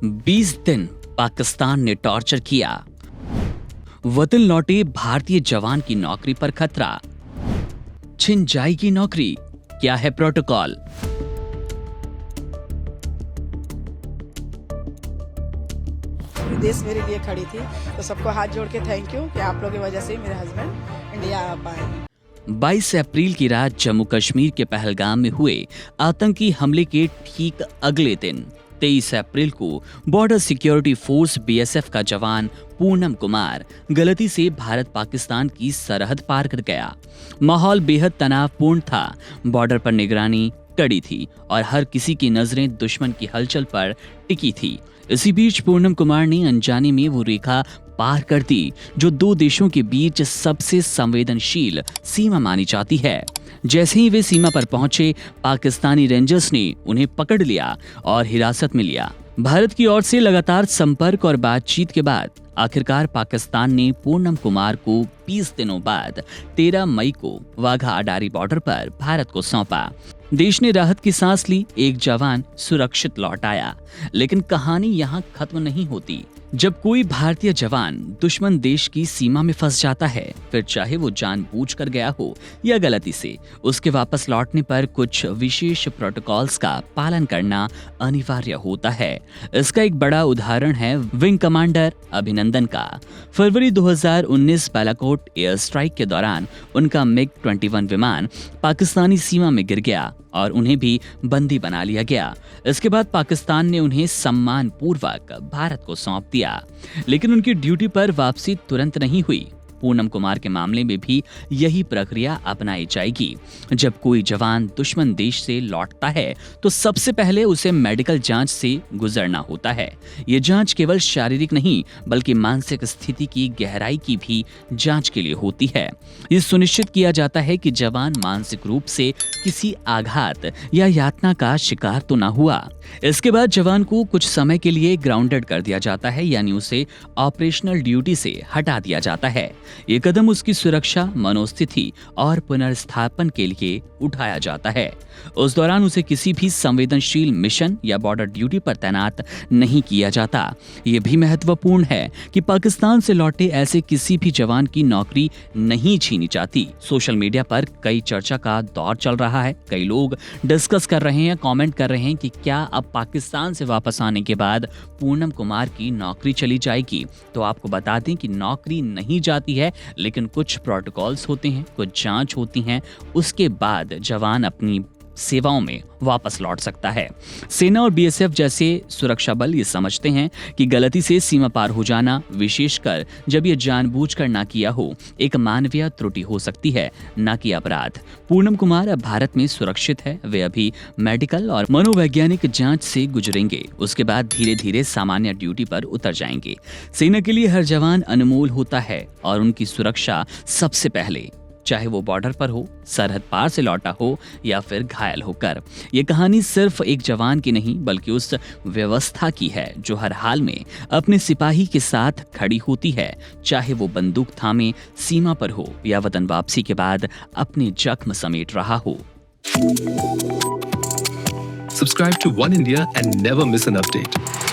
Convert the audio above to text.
20 दिन पाकिस्तान ने टॉर्चर किया। वतन लौटे भारतीय जवान की नौकरी पर खतरा। छिन जाएगी नौकरी, क्या है प्रोटोकॉल? देश मेरे लिए खड़ी थी, तो सबको हाथ जोड़ के थैंक यू कि आप लोगों की वजह से मेरे हस्बैंड इंडिया आ पाए। 22 अप्रैल की रात जम्मू कश्मीर के पहलगाम में हुए आतंकी हमले के ठीक अगले दिन 23 अप्रैल को बॉर्डर सिक्योरिटी फोर्स बीएसएफ का जवान पूनम कुमार गलती से भारत पाकिस्तान की सरहद पार कर गया। माहौल बेहद तनावपूर्ण था। बॉर्डर पर निगरानी कड़ी थी और हर किसी की नजरें दुश्मन की हलचल पर टिकी थी। इसी बीच पूनम कुमार ने अनजाने में वो रेखा पार कर दी जो दो देशों के बीच सबसे संवेदनशील सीमा मानी जाती है। जैसे ही वे सीमा पर पहुंचे, पाकिस्तानी रेंजर्स ने उन्हें पकड़ लिया और हिरासत में लिया। भारत की ओर से लगातार संपर्क और बातचीत के बाद आखिरकार पाकिस्तान ने पूनम कुमार को 20 दिनों बाद 13 मई को वाघा अडारी बॉर्डर पर भारत को सौंपा। देश ने राहत की सांस ली, एक जवान सुरक्षित लौट आया। लेकिन कहानी यहाँ खत्म नहीं होती। जब कोई भारतीय जवान दुश्मन देश की सीमा में फंस जाता है, फिर चाहे वो जानबूझकर गया हो या गलती से, उसके वापस लौटने पर कुछ विशेष प्रोटोकॉल्स का पालन करना अनिवार्य होता है। इसका एक बड़ा उदाहरण है विंग कमांडर अभिनंदन का। फरवरी 2019 बालाकोट एयर स्ट्राइक के दौरान उनका MiG-21 विमान पाकिस्तानी सीमा में गिर गया और उन्हें भी बंदी बना लिया गया। इसके बाद पाकिस्तान ने उन्हें सम्मान पूर्वक भारत को सौंप दिया। लेकिन उनकी ड्यूटी पर वापसी तुरंत नहीं हुई। पूनम कुमार के मामले में भी यही प्रक्रिया अपनाई जाएगी। जब कोई जवान दुश्मन देश से लौटता है तो सबसे पहले उसे मेडिकल जांच से गुजरना होता है। ये जांच केवल शारीरिक नहीं बल्कि मानसिक स्थिति की गहराई की भी जांच के लिए होती है। ये सुनिश्चित किया जाता है कि जवान मानसिक रूप से किसी आघात या यातना का शिकार तो न हुआ। इसके बाद जवान को कुछ समय के लिए ग्राउंडेड कर दिया जाता है, यानी उसे ऑपरेशनल ड्यूटी से हटा दिया जाता है। ये कदम उसकी सुरक्षा, मनोस्थिति और पुनर्स्थापन के लिए उठाया जाता है। उस दौरान उसे किसी भी संवेदनशील मिशन या बॉर्डर ड्यूटी पर तैनात नहीं किया जाता। ये भी महत्वपूर्ण है कि पाकिस्तान से लौटे ऐसे किसी भी जवान की नौकरी नहीं छीनी जाती। सोशल मीडिया पर कई चर्चा का दौर चल रहा है। कई लोग डिस्कस कर रहे हैं, कमेंट कर रहे हैं कि क्या अब पाकिस्तान से वापस आने के बाद पूनम कुमार की नौकरी चली जाएगी। तो आपको बता दें कि नौकरी नहीं जाती है, लेकिन कुछ प्रोटोकॉल्स होते हैं, कुछ जांच होती हैं। उसके बाद जवान अपनी सेवाओं में वापस लौट सकता है। सेना और बीएसएफ जैसे सुरक्षा बल ये समझते हैं कि गलती से सीमा पार हो जाना, विशेषकर जब ये जानबूझकर ना किया हो, एक मानवीय त्रुटि हो सकती है, ना कि अपराध। पूनम कुमार अब भारत में सुरक्षित है। वे अभी मेडिकल और मनोवैज्ञानिक जांच से गुजरेंगे। उसके बाद धीरे धीरे सामान्य ड्यूटी पर उतर जाएंगे। सेना के लिए हर जवान अनमोल होता है और उनकी सुरक्षा सबसे पहले, चाहे वो बॉर्डर पर हो, सरहद पार से लौटा हो या फिर घायल होकर। ये कहानी सिर्फ एक जवान की नहीं बल्कि उस व्यवस्था की है जो हर हाल में अपने सिपाही के साथ खड़ी होती है, चाहे वो बंदूक थामे सीमा पर हो या वतन वापसी के बाद अपने जख्म समेट रहा हो। Subscribe to One India and never miss an update.